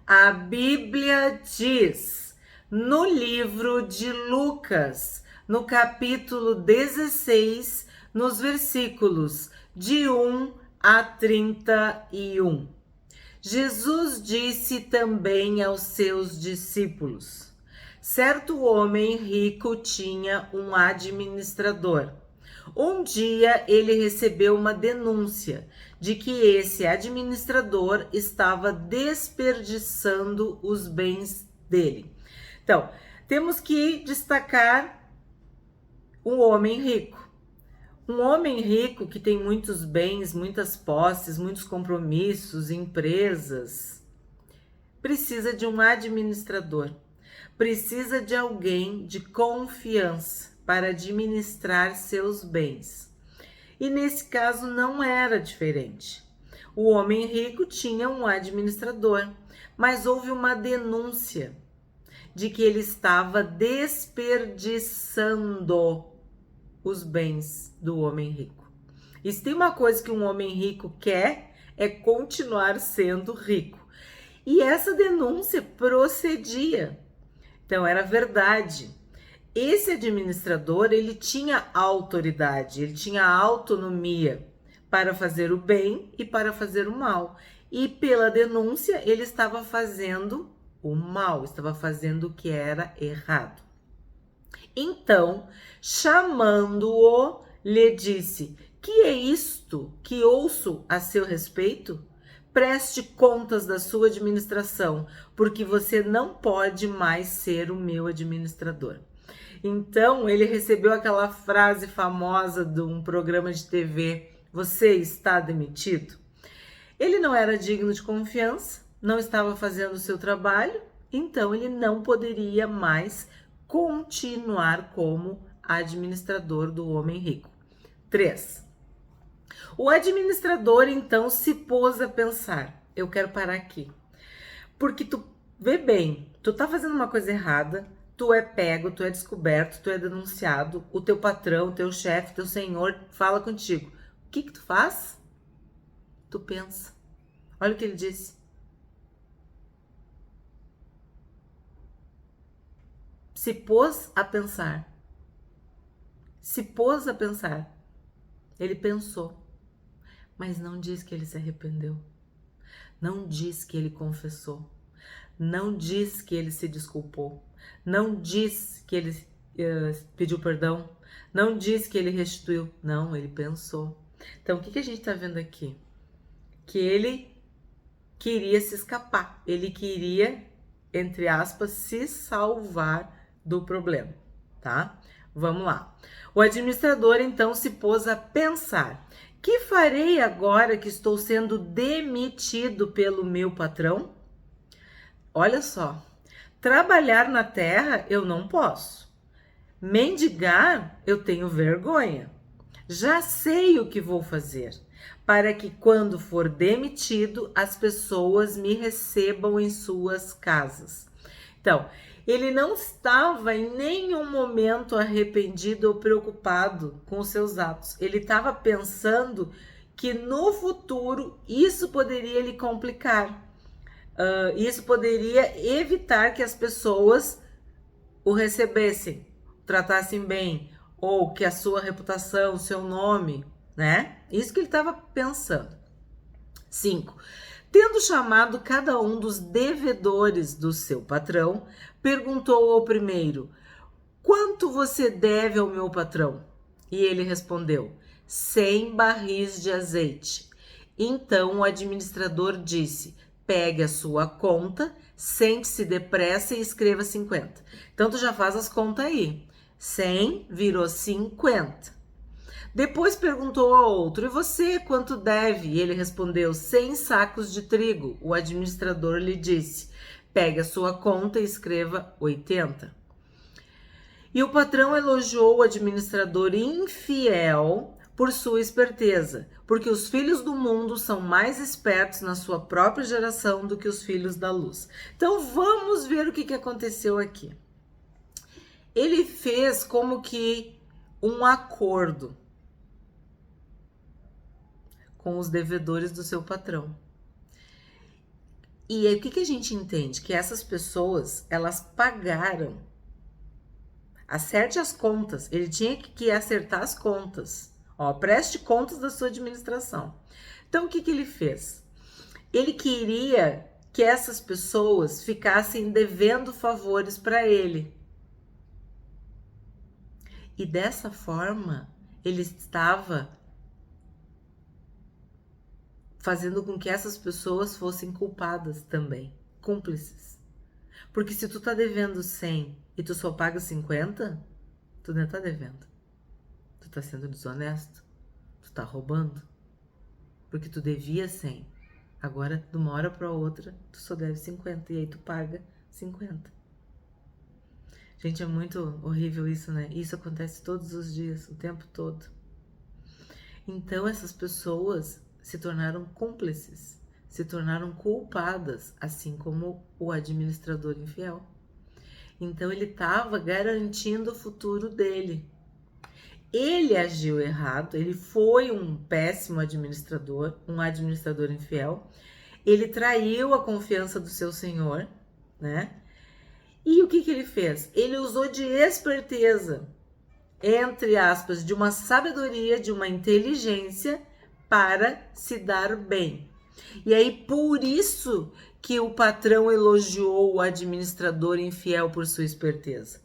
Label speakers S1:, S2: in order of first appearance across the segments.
S1: A Bíblia diz no livro de Lucas, no capítulo 16, nos versículos de 1 a 31. Jesus disse também aos seus discípulos: certo homem rico tinha um administrador. Um dia ele recebeu uma denúncia de que esse administrador estava desperdiçando os bens dele. Então, temos que destacar um homem rico. Um homem rico que tem muitos bens, muitas posses, muitos compromissos, empresas, precisa de um administrador. Precisa de alguém de confiança para administrar seus bens. E nesse caso não era diferente. O homem rico tinha um administrador, mas houve uma denúncia de que ele estava desperdiçando os bens do homem rico. E se tem uma coisa que um homem rico quer, é continuar sendo rico. E essa denúncia procedia. Então, era verdade. Esse administrador, ele tinha autoridade, ele tinha autonomia para fazer o bem e para fazer o mal. E pela denúncia, ele estava fazendo o mal, estava fazendo o que era errado. Então, chamando-o, lhe disse: que é isto que ouço a seu respeito? Preste contas da sua administração, porque você não pode mais ser o meu administrador. Então, ele recebeu aquela frase famosa de um programa de TV: você está demitido? Ele não era digno de confiança, não estava fazendo o seu trabalho, então ele não poderia mais continuar como administrador do homem rico. 3. O administrador então se pôs a pensar: eu quero parar aqui. Porque tu vê bem, tu tá fazendo uma coisa errada, tu é pego, tu é descoberto, tu é denunciado, o teu patrão, teu chefe, teu senhor fala contigo. O que tu faz? Tu pensa. Olha o que ele disse. Se pôs a pensar. Se pôs a pensar. Ele pensou. Mas não diz que ele se arrependeu. Não diz que ele confessou. Não diz que ele se desculpou. Não diz que ele pediu perdão. Não diz que ele restituiu. Não, ele pensou. Então, o que a gente está vendo aqui? Que ele queria se escapar. Ele queria, entre aspas, se salvar do problema, tá? Vamos lá. O administrador, então, se pôs a pensar: que farei agora que estou sendo demitido pelo meu patrão? Olha só, trabalhar na terra eu não posso. Mendigar eu tenho vergonha. Já sei o que vou fazer, para que quando for demitido, as pessoas me recebam em suas casas. Então, ele não estava em nenhum momento arrependido ou preocupado com os seus atos. Ele estava pensando que no futuro isso poderia lhe complicar. Isso poderia evitar que as pessoas o recebessem, tratassem bem, ou que a sua reputação, o seu nome, né? Isso que ele estava pensando. 5. Tendo chamado cada um dos devedores do seu patrão, perguntou ao primeiro: quanto você deve ao meu patrão? E ele respondeu: 100 barris de azeite. Então o administrador disse: pegue a sua conta, sente-se depressa e escreva 50. Então tu já faz as contas aí. 100 virou 50. Depois perguntou ao outro: e você quanto deve? E ele respondeu: 100 sacos de trigo. O administrador lhe disse: pegue a sua conta e escreva 80. E o patrão elogiou o administrador infiel por sua esperteza, porque os filhos do mundo são mais espertos na sua própria geração do que os filhos da luz. Então vamos ver o que aconteceu aqui. Ele fez como que um acordo com os devedores do seu patrão. E aí o que a gente entende? Que essas pessoas, elas pagaram. Acerte as contas. Ele tinha que acertar as contas. Ó, preste contas da sua administração. Então, o que ele fez? Ele queria que essas pessoas ficassem devendo favores para ele. E dessa forma, ele estava fazendo com que essas pessoas fossem culpadas também, cúmplices. Porque se tu tá devendo 100 e tu só paga 50, tu não tá devendo. Tu tá sendo desonesto, tu tá roubando. Porque tu devia 100. Agora, de uma hora para outra, tu só deve 50 e aí tu paga 50. Gente, é muito horrível isso, né? Isso acontece todos os dias, o tempo todo. Então, essas pessoas se tornaram cúmplices, se tornaram culpadas, assim como o administrador infiel. Então, ele estava garantindo o futuro dele. Ele agiu errado, ele foi um péssimo administrador, um administrador infiel. Ele traiu a confiança do seu senhor, né? E o que ele fez? Ele usou de esperteza, entre aspas, de uma sabedoria, de uma inteligência para se dar bem. E aí, por isso que o patrão elogiou o administrador infiel por sua esperteza.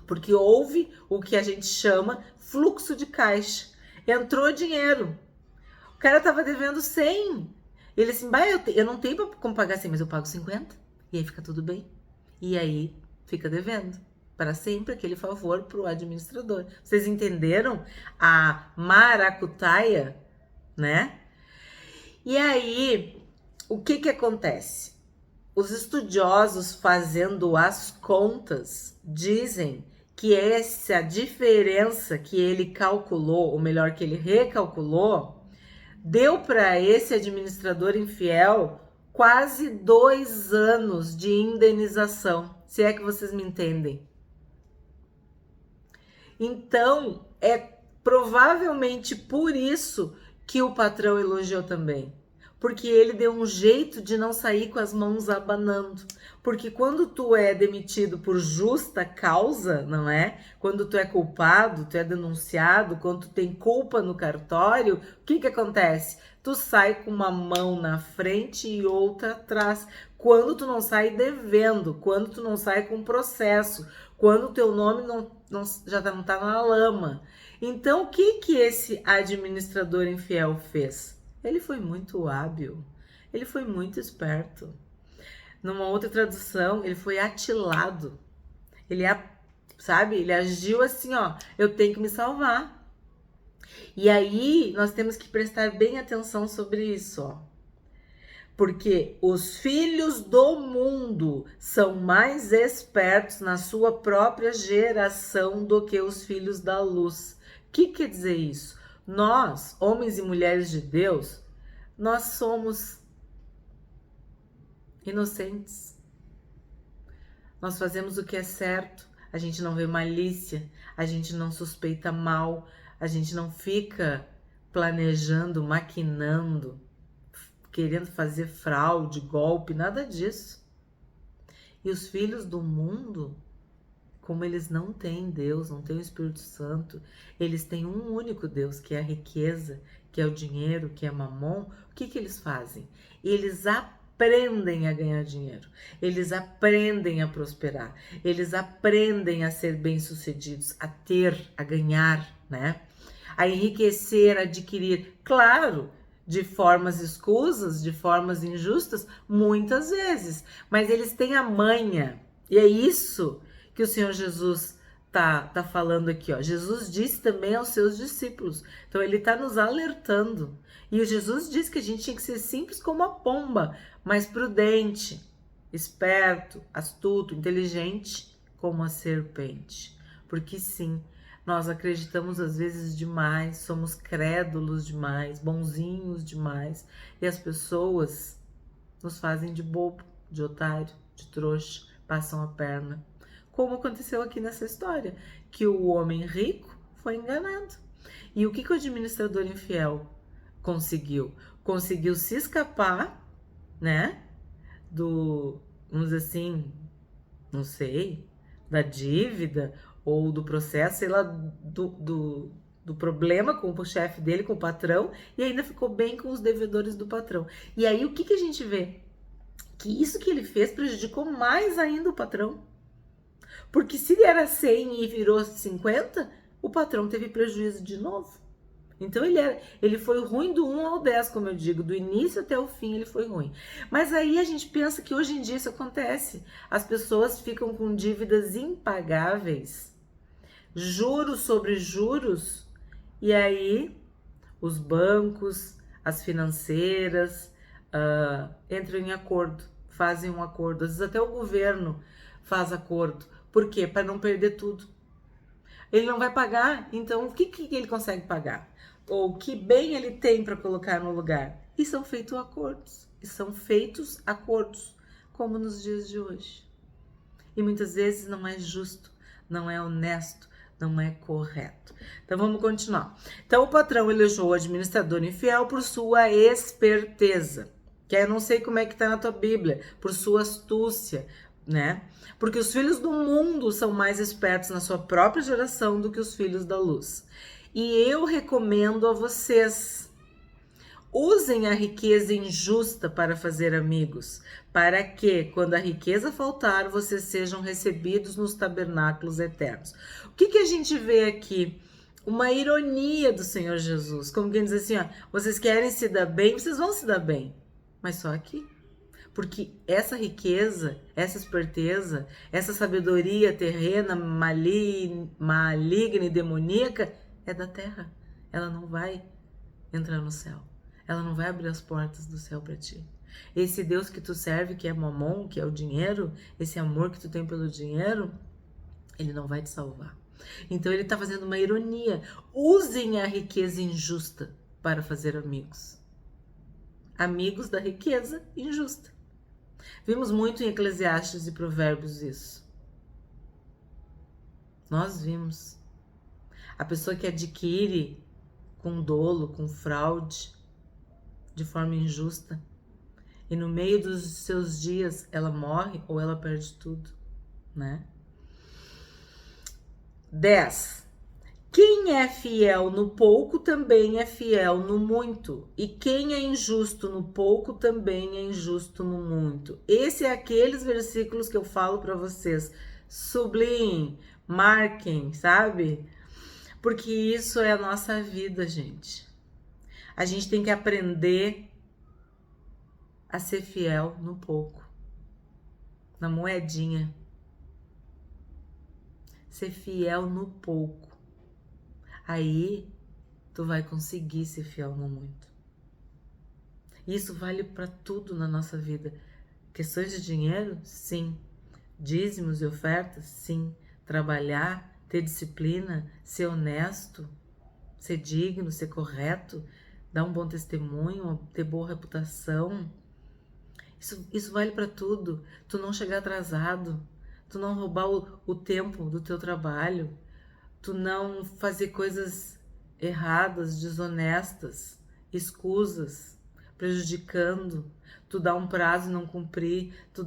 S1: Porque houve o que a gente chama fluxo de caixa. Entrou dinheiro. O cara estava devendo 100. Ele assim, eu não tenho como pagar 100, mas eu pago 50. E aí fica tudo bem. E aí fica devendo para sempre aquele favor para o administrador. Vocês entenderam a maracutaia, né? E aí, o que acontece? Os estudiosos, fazendo as contas, dizem que essa diferença que ele calculou, ou melhor, que ele recalculou, deu para esse administrador infiel quase 2 anos de indenização, se é que vocês me entendem. Então, é provavelmente por isso que o patrão elogiou também. Porque ele deu um jeito de não sair com as mãos abanando. Porque quando tu é demitido por justa causa, não é? Quando tu é culpado, tu é denunciado, quando tu tem culpa no cartório, o que acontece? Tu sai com uma mão na frente e outra atrás. Quando tu não sai devendo, quando tu não sai com processo, quando o teu nome já não tá na lama. Então, o que esse administrador infiel fez? Ele foi muito hábil, ele foi muito esperto. Numa outra tradução, ele foi atilado. Ele, sabe, ele agiu assim, ó, eu tenho que me salvar. E aí, nós temos que prestar bem atenção sobre isso, ó. Porque os filhos do mundo são mais espertos na sua própria geração do que os filhos da luz. O que quer dizer isso? Nós, homens e mulheres de Deus, nós somos inocentes. Nós fazemos o que é certo, a gente não vê malícia, a gente não suspeita mal, a gente não fica planejando, maquinando, querendo fazer fraude, golpe, nada disso. E os filhos do mundo, como eles não têm Deus, não têm o Espírito Santo, eles têm um único Deus, que é a riqueza, que é o dinheiro, que é mamon. O que eles fazem? Eles aprendem a ganhar dinheiro, eles aprendem a prosperar, eles aprendem a ser bem-sucedidos, a ter, a ganhar, né? A enriquecer, a adquirir, claro, de formas escusas, de formas injustas, muitas vezes, mas eles têm a manha, e é isso que o Senhor Jesus tá falando aqui, ó. Jesus disse também aos seus discípulos, então ele tá nos alertando, e o Jesus disse que a gente tinha que ser simples como a pomba, mas prudente, esperto, astuto, inteligente como a serpente, porque sim, nós acreditamos às vezes demais, somos crédulos demais, bonzinhos demais, e as pessoas nos fazem de bobo, de otário, de trouxa, passam a perna. Como aconteceu aqui nessa história, que o homem rico foi enganado. E o que o administrador infiel conseguiu? Conseguiu se escapar, né, vamos dizer assim, não sei, da dívida ou do processo, sei lá, do problema com o chefe dele, com o patrão, e ainda ficou bem com os devedores do patrão. E aí o que a gente vê? Que isso que ele fez prejudicou mais ainda o patrão. Porque se ele era 100 e virou 50, o patrão teve prejuízo de novo. Então ele foi ruim do 1 ao 10, como eu digo, do início até o fim ele foi ruim. Mas aí a gente pensa que hoje em dia isso acontece. As pessoas ficam com dívidas impagáveis, juros sobre juros, e aí os bancos, as financeiras entram em acordo, fazem um acordo. Às vezes até o governo faz acordo. Por quê? Para não perder tudo. Ele não vai pagar, então o que ele consegue pagar? Ou que bem ele tem para colocar no lugar? E são feitos acordos. E são feitos acordos, como nos dias de hoje. E muitas vezes não é justo, não é honesto, não é correto. Então vamos continuar. Então o patrão elegeu o administrador infiel por sua esperteza. Que eu não sei como é que está na tua Bíblia, por sua astúcia, né? Porque os filhos do mundo são mais espertos na sua própria geração do que os filhos da luz. E eu recomendo a vocês, usem a riqueza injusta para fazer amigos, para que, quando a riqueza faltar, vocês sejam recebidos nos tabernáculos eternos. O que a gente vê aqui? Uma ironia do Senhor Jesus, como quem diz assim, ó, vocês querem se dar bem, vocês vão se dar bem, mas só aqui. Porque essa riqueza, essa esperteza, essa sabedoria terrena, maligna e demoníaca é da terra. Ela não vai entrar no céu. Ela não vai abrir as portas do céu para ti. Esse Deus que tu serve, que é Mamon, que é o dinheiro, esse amor que tu tem pelo dinheiro, ele não vai te salvar. Então ele está fazendo uma ironia. Usem a riqueza injusta para fazer amigos. Amigos da riqueza injusta. Vimos muito em Eclesiastes e Provérbios isso. Nós vimos. A pessoa que adquire com dolo, com fraude, de forma injusta, e no meio dos seus dias ela morre ou ela perde tudo, né? 10. Quem é fiel no pouco também é fiel no muito, e quem é injusto no pouco também é injusto no muito. Esse é aqueles versículos que eu falo para vocês. Sublinhem, marquem, sabe? Porque isso é a nossa vida, gente. A gente tem que aprender a ser fiel no pouco, na moedinha. Ser fiel no pouco. Aí tu vai conseguir ser fiel no muito. Isso vale para tudo na nossa vida. Questões de dinheiro? Sim. Dízimos e ofertas? Sim. Trabalhar, ter disciplina, ser honesto, ser digno, ser correto, dar um bom testemunho, ter boa reputação. Isso vale para tudo. Tu não chegar atrasado, tu não roubar o tempo do teu trabalho, tu não fazer coisas erradas, desonestas, escusas, prejudicando, tu dar um prazo e não cumprir, tu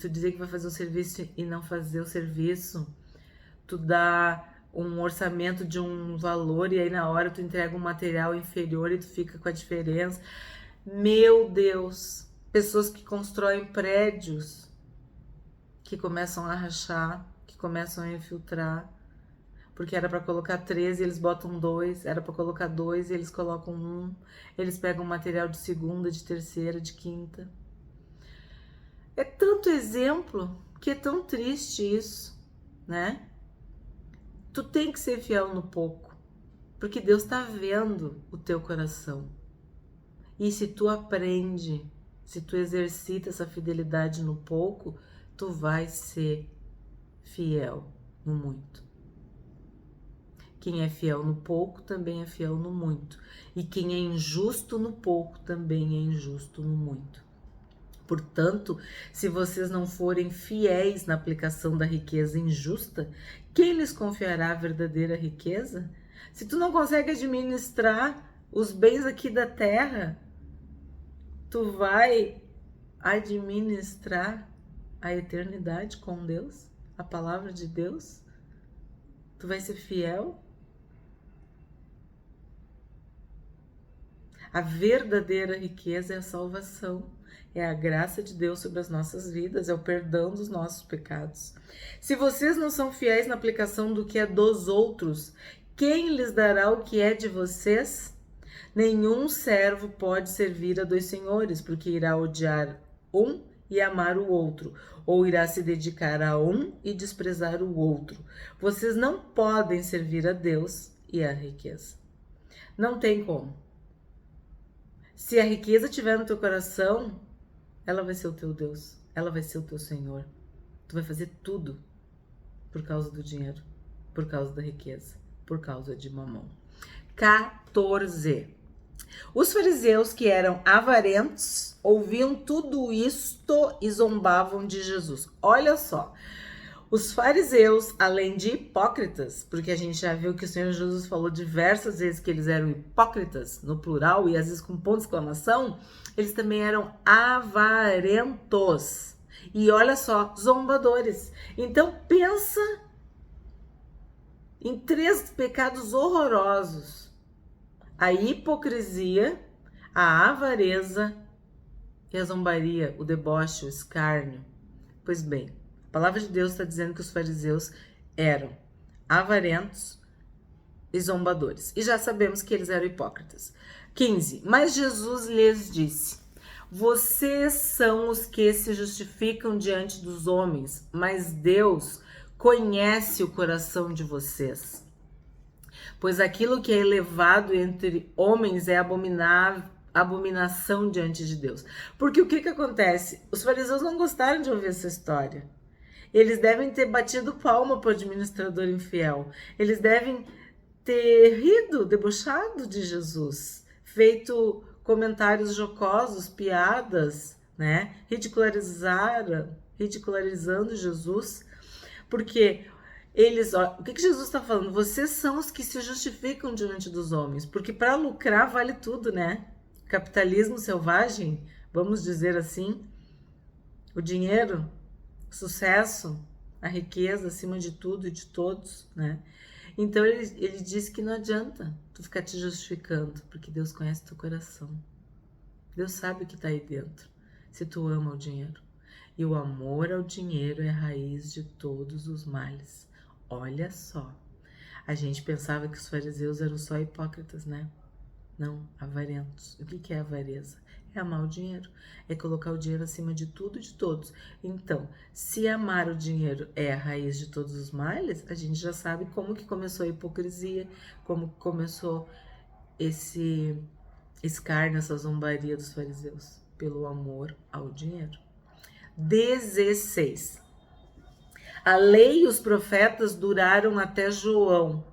S1: dizer que vai fazer o serviço e não fazer o serviço, tu dar um orçamento de um valor e aí na hora tu entrega um material inferior e tu fica com a diferença. Meu Deus, pessoas que constroem prédios que começam a rachar, que começam a infiltrar, porque era para colocar 3 e eles botam 2, era para colocar 2 e eles colocam 1, eles pegam material de segunda, de terceira, de quinta. É tanto exemplo que é tão triste isso, né? Tu tem que ser fiel no pouco, porque Deus está vendo o teu coração. E se tu aprende, se tu exercita essa fidelidade no pouco, tu vai ser fiel no muito. Quem é fiel no pouco também é fiel no muito. E quem é injusto no pouco também é injusto no muito. Portanto, se vocês não forem fiéis na aplicação da riqueza injusta, quem lhes confiará a verdadeira riqueza? Se tu não consegue administrar os bens aqui da terra, tu vai administrar a eternidade com Deus, a palavra de Deus? Tu vai ser fiel? A verdadeira riqueza é a salvação, é a graça de Deus sobre as nossas vidas, é o perdão dos nossos pecados. Se vocês não são fiéis na aplicação do que é dos outros, quem lhes dará o que é de vocês? Nenhum servo pode servir a 2 senhores, porque irá odiar um e amar o outro, ou irá se dedicar a um e desprezar o outro. Vocês não podem servir a Deus e à riqueza. Não tem como. Se a riqueza estiver no teu coração, ela vai ser o teu Deus, ela vai ser o teu Senhor. Tu vai fazer tudo por causa do dinheiro, por causa da riqueza, por causa de Mamon. 14. Os fariseus, que eram avarentos, ouviam tudo isto e zombavam de Jesus. Olha só, os fariseus, além de hipócritas, porque a gente já viu que o Senhor Jesus falou diversas vezes que eles eram hipócritas, no plural, e às vezes com ponto de exclamação, eles também eram avarentos. E olha só, zombadores. Então pensa em 3 pecados horrorosos: a hipocrisia, a avareza e a zombaria, o deboche, o escárnio. Pois bem, a palavra de Deus está dizendo que os fariseus eram avarentos e zombadores. E já sabemos que eles eram hipócritas. 15. Mas Jesus lhes disse: vocês são os que se justificam diante dos homens, mas Deus conhece o coração de vocês. Pois aquilo que é elevado entre homens é abominação diante de Deus. Porque o que acontece? Os fariseus não gostaram de ouvir essa história. Eles devem ter batido palma para o administrador infiel. Eles devem ter rido, debochado de Jesus, feito comentários jocosos, piadas, né? Ridicularizando Jesus. Porque eles, o que Jesus está falando? Vocês são os que se justificam diante dos homens, porque para lucrar vale tudo, né? Capitalismo selvagem, vamos dizer assim, o dinheiro, o sucesso, a riqueza acima de tudo e de todos, né? Então ele diz que não adianta tu ficar te justificando, porque Deus conhece teu coração. Deus sabe o que está aí dentro, se tu ama o dinheiro. E o amor ao dinheiro é a raiz de todos os males. Olha só, a gente pensava que os fariseus eram só hipócritas, né? Não, avarentos. O que é avareza? É amar o dinheiro, é colocar o dinheiro acima de tudo e de todos. Então, se amar o dinheiro é a raiz de todos os males, a gente já sabe como que começou a hipocrisia, como começou esse escárnio, essa zombaria dos fariseus, pelo amor ao dinheiro. 16. A lei e os profetas duraram até João.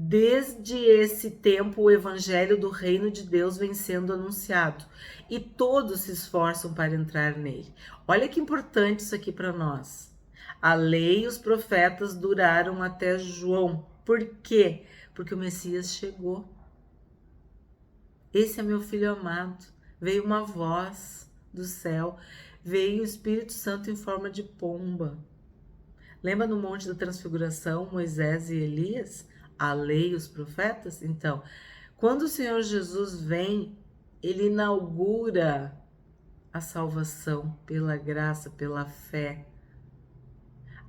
S1: Desde esse tempo, o evangelho do reino de Deus vem sendo anunciado e todos se esforçam para entrar nele. Olha que importante isso aqui para nós. A lei e os profetas duraram até João. Por quê? Porque o Messias chegou. Esse é meu filho amado. Veio uma voz do céu. Veio o Espírito Santo em forma de pomba. Lembra no Monte da Transfiguração, Moisés e Elias? A lei e os profetas? Então, quando o Senhor Jesus vem, ele inaugura a salvação pela graça, pela fé.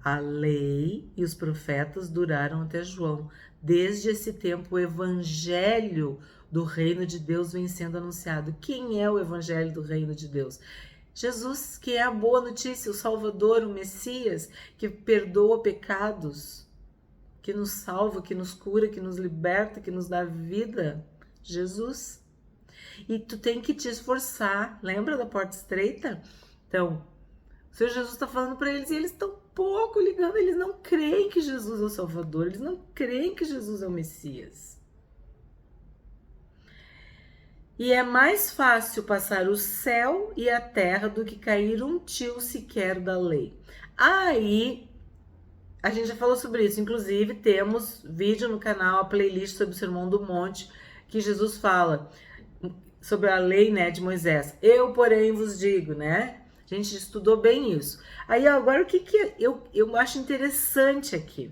S1: A lei e os profetas duraram até João. Desde esse tempo, o evangelho do reino de Deus vem sendo anunciado. Quem é o evangelho do reino de Deus? Jesus, que é a boa notícia, o Salvador, o Messias, que perdoa pecados, que nos salva, que nos cura, que nos liberta, que nos dá vida. Jesus. E tu tem que te esforçar. Lembra da porta estreita? Então, o Senhor Jesus está falando para eles e eles estão pouco ligando. Eles não creem que Jesus é o Salvador. Eles não creem que Jesus é o Messias. E é mais fácil passar o céu e a terra do que cair um tio sequer da lei. Aí, a gente já falou sobre isso. Inclusive, temos vídeo no canal, a playlist sobre o Sermão do Monte, que Jesus fala sobre a lei, né, de Moisés. Eu, porém, vos digo, né? A gente estudou bem isso. Aí agora o que eu acho interessante aqui?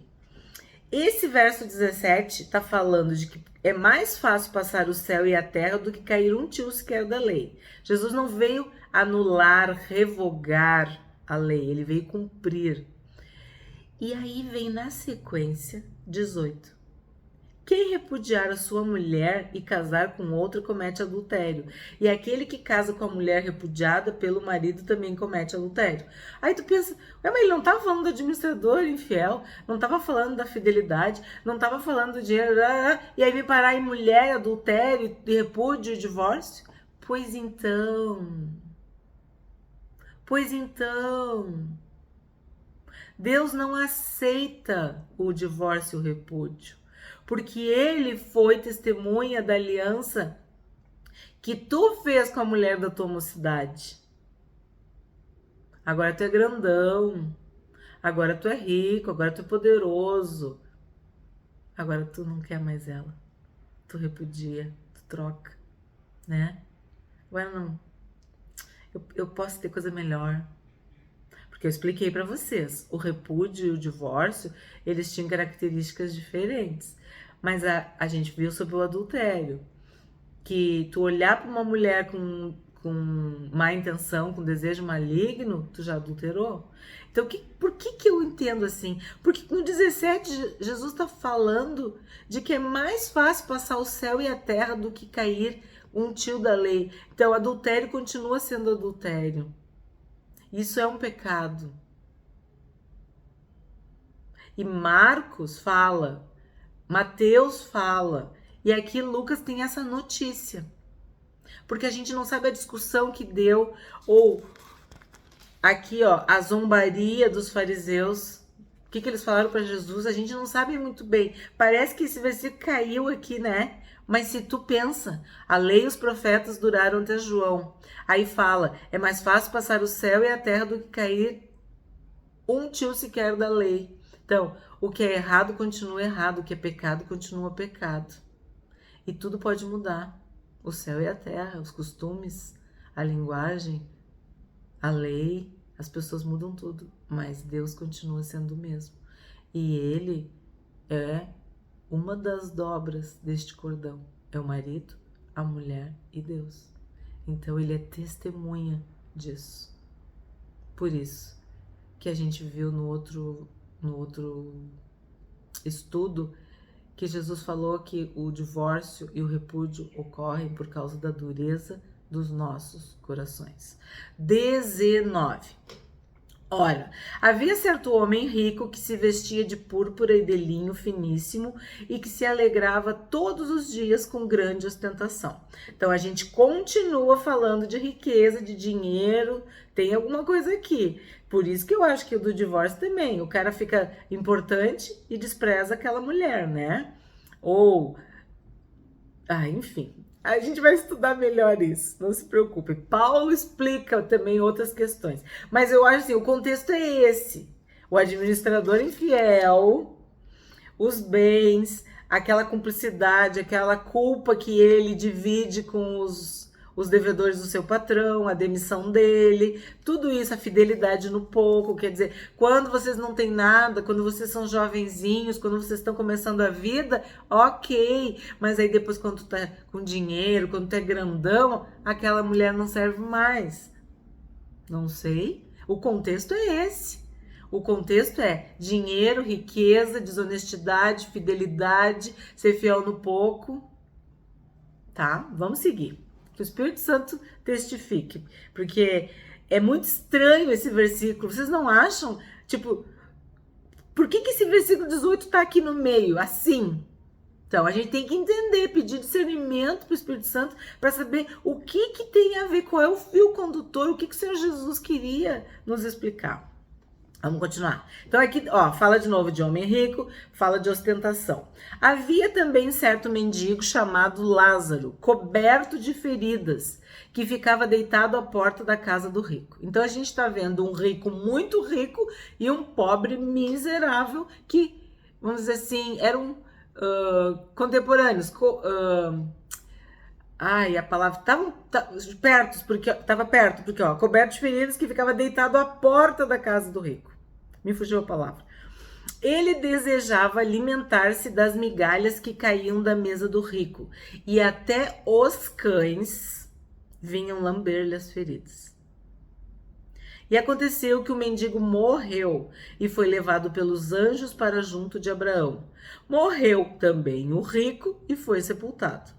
S1: Esse verso 17 está falando de que é mais fácil passar o céu e a terra do que cair um tio sequer da lei. Jesus não veio anular, revogar a lei, ele veio cumprir. E aí vem na sequência 18. Quem repudiar a sua mulher e casar com outra comete adultério. E aquele que casa com a mulher repudiada pelo marido também comete adultério. Aí tu pensa, mas ele não estava falando do administrador infiel, não estava falando da fidelidade, não estava falando do dinheiro, e aí me parar em mulher, adultério, repúdio e divórcio? Pois então, Deus não aceita o divórcio e o repúdio. Porque ele foi testemunha da aliança que tu fez com a mulher da tua mocidade. Agora tu é grandão, agora tu é rico, agora tu é poderoso. Agora tu não quer mais ela. Tu repudia, tu troca, né? Agora não. Eu posso ter coisa melhor. Porque eu expliquei para vocês, o repúdio e o divórcio, eles tinham características diferentes. Mas a gente viu sobre o adultério, que tu olhar para uma mulher com má intenção, com desejo maligno, tu já adulterou. Então, por que eu entendo assim? Porque no 17, Jesus está falando de que é mais fácil passar o céu e a terra do que cair um tio da lei. Então, adultério continua sendo adultério. Isso é um pecado. E Marcos fala, Mateus fala, e aqui Lucas tem essa notícia. Porque a gente não sabe a discussão que deu, ou aqui, ó, a zombaria dos fariseus. O que eles falaram para Jesus, a gente não sabe muito bem. Parece que esse versículo caiu aqui, né? Mas se tu pensa, a lei e os profetas duraram até João. Aí fala, é mais fácil passar o céu e a terra do que cair um tio sequer da lei. Então, o que é errado continua errado, o que é pecado continua pecado. E tudo pode mudar. O céu e a terra, os costumes, a linguagem, a lei, as pessoas mudam tudo, mas Deus continua sendo o mesmo. E Ele é uma das dobras deste cordão. É o marido, a mulher e Deus. Então Ele é testemunha disso. Por isso que a gente viu no outro estudo que Jesus falou que o divórcio e o repúdio ocorrem por causa da dureza dos nossos corações. 19. Ora, havia certo homem rico que se vestia de púrpura e de linho finíssimo e que se alegrava todos os dias com grande ostentação. Então a gente continua falando de riqueza, de dinheiro, tem alguma coisa aqui. Por isso que eu acho que o do divórcio também, o cara fica importante e despreza aquela mulher, né? Ou, enfim, a gente vai estudar melhor isso, não se preocupe. Paulo explica também outras questões. Mas eu acho assim, o contexto é esse. O administrador infiel, os bens, aquela cumplicidade, aquela culpa que ele divide com os devedores do seu patrão, a demissão dele, tudo isso, a fidelidade no pouco, quer dizer, quando vocês não têm nada, quando vocês são jovenzinhos, quando vocês estão começando a vida, ok, mas aí depois quando tu tá com dinheiro, quando tu é grandão, aquela mulher não serve mais. Não sei, o contexto é esse. O contexto é dinheiro, riqueza, desonestidade, fidelidade, ser fiel no pouco, tá? Vamos seguir. Que o Espírito Santo testifique, porque é muito estranho esse versículo, vocês não acham? Tipo, por que esse versículo 18 tá aqui no meio, assim? Então, a gente tem que entender, pedir discernimento para o Espírito Santo para saber o que tem a ver, qual é o fio condutor, o que o Senhor Jesus queria nos explicar. Vamos continuar. Então aqui, ó, fala de novo de homem rico, fala de ostentação. Havia também certo mendigo chamado Lázaro, coberto de feridas, que ficava deitado à porta da casa do rico. Então a gente está vendo um rico muito rico e um pobre miserável que, vamos dizer assim, eram contemporâneos, Ai, a palavra estava perto, porque ó, coberto de feridas, que ficava deitado à porta da casa do rico. Me fugiu a palavra. Ele desejava alimentar-se das migalhas que caíam da mesa do rico, e até os cães vinham lamber-lhe as feridas. E aconteceu que o mendigo morreu e foi levado pelos anjos para junto de Abraão. Morreu também o rico e foi sepultado.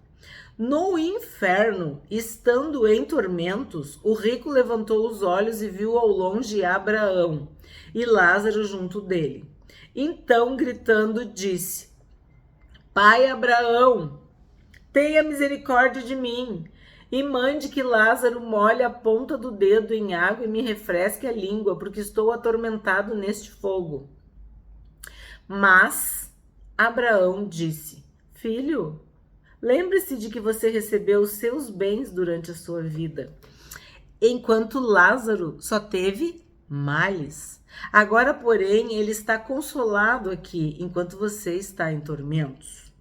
S1: No inferno, estando em tormentos, o rico levantou os olhos e viu ao longe Abraão e Lázaro junto dele. Então, gritando, disse: Pai Abraão, tenha misericórdia de mim e mande que Lázaro molhe a ponta do dedo em água e me refresque a língua, porque estou atormentado neste fogo. Mas Abraão disse: Filho, lembre-se de que você recebeu os seus bens durante a sua vida, enquanto Lázaro só teve males. Agora, porém, ele está consolado aqui, enquanto você está em tormentos.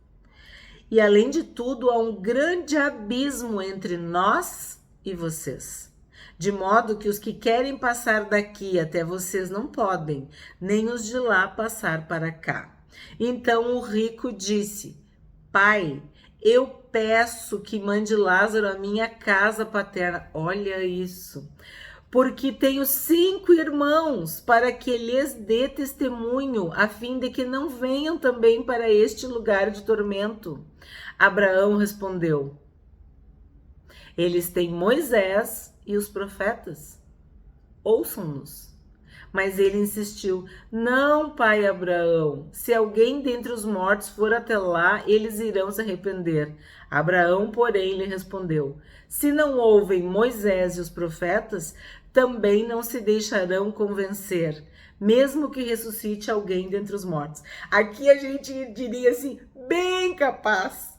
S1: E, além de tudo, há um grande abismo entre nós e vocês, de modo que os que querem passar daqui até vocês não podem, nem os de lá passar para cá. Então o rico disse: Pai, eu peço que mande Lázaro à minha casa paterna. Olha isso. Porque tenho 5 irmãos, para que lhes dê testemunho, a fim de que não venham também para este lugar de tormento. Abraão respondeu: Eles têm Moisés e os profetas. Ouçam-nos. Mas ele insistiu: Não, pai Abraão, se alguém dentre os mortos for até lá, eles irão se arrepender. Abraão, porém, lhe respondeu: Se não ouvem Moisés e os profetas, também não se deixarão convencer, mesmo que ressuscite alguém dentre os mortos. Aqui a gente diria assim, bem capaz.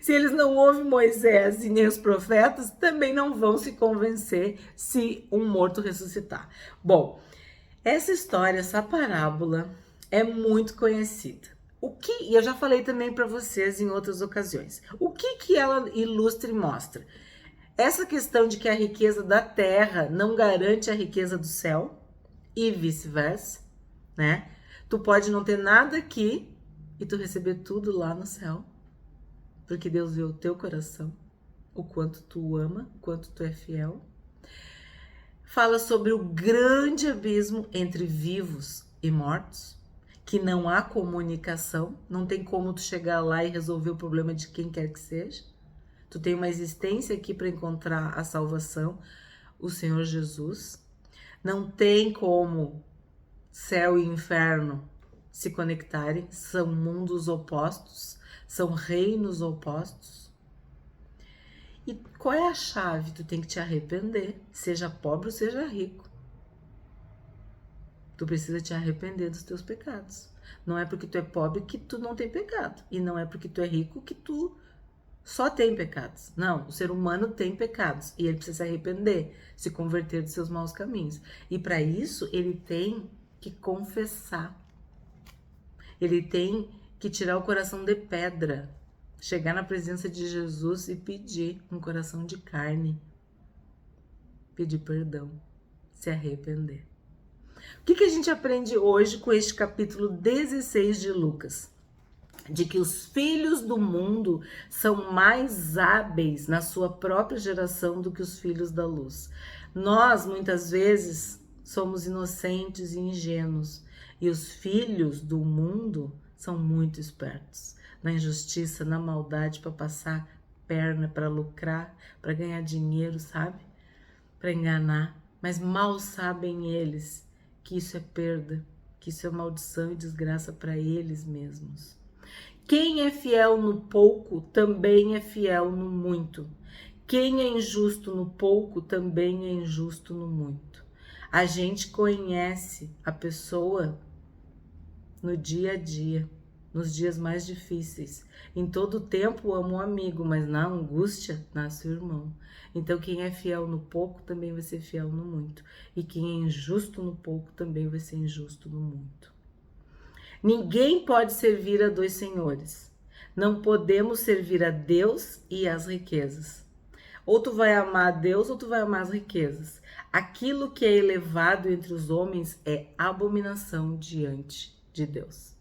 S1: Se eles não ouvem Moisés e nem os profetas, também não vão se convencer se um morto ressuscitar. Bom, essa história, essa parábola é muito conhecida. E eu já falei também para vocês em outras ocasiões. O que ela ilustra e mostra? Essa questão de que a riqueza da terra não garante a riqueza do céu e vice-versa, né? Tu pode não ter nada aqui e tu receber tudo lá no céu, porque Deus vê o teu coração, o quanto tu ama, o quanto tu é fiel. Fala sobre o grande abismo entre vivos e mortos, que não há comunicação, não tem como tu chegar lá e resolver o problema de quem quer que seja. Tu tem uma existência aqui para encontrar a salvação, o Senhor Jesus. Não tem como céu e inferno se conectarem, são mundos opostos, são reinos opostos. E qual é a chave? Tu tem que te arrepender, seja pobre ou seja rico. Tu precisa te arrepender dos teus pecados. Não é porque tu é pobre que tu não tem pecado. E não é porque tu é rico que tu só tem pecados. Não, o ser humano tem pecados. E ele precisa se arrepender, se converter dos seus maus caminhos. E para isso, ele tem que confessar. Ele tem que tirar o coração de pedra. Chegar na presença de Jesus e pedir um coração de carne. Pedir perdão. Se arrepender. O que a gente aprende hoje com este capítulo 16 de Lucas? De que os filhos do mundo são mais hábeis na sua própria geração do que os filhos da luz. Nós, muitas vezes, somos inocentes e ingênuos. E os filhos do mundo são muito espertos. Na injustiça, na maldade, para passar perna, para lucrar, para ganhar dinheiro, sabe? Para enganar. Mas mal sabem eles que isso é perda, que isso é maldição e desgraça para eles mesmos. Quem é fiel no pouco, também é fiel no muito. Quem é injusto no pouco, também é injusto no muito. A gente conhece a pessoa no dia a dia, nos dias mais difíceis. Em todo tempo amo um amigo, mas na angústia nasce o irmão. Então quem é fiel no pouco também vai ser fiel no muito. E quem é injusto no pouco também vai ser injusto no muito. Ninguém pode servir a 2 senhores, Não podemos servir a Deus e as riquezas. Ou tu vai amar a Deus ou tu vai amar as riquezas. Aquilo que é elevado entre os homens é abominação diante de Deus.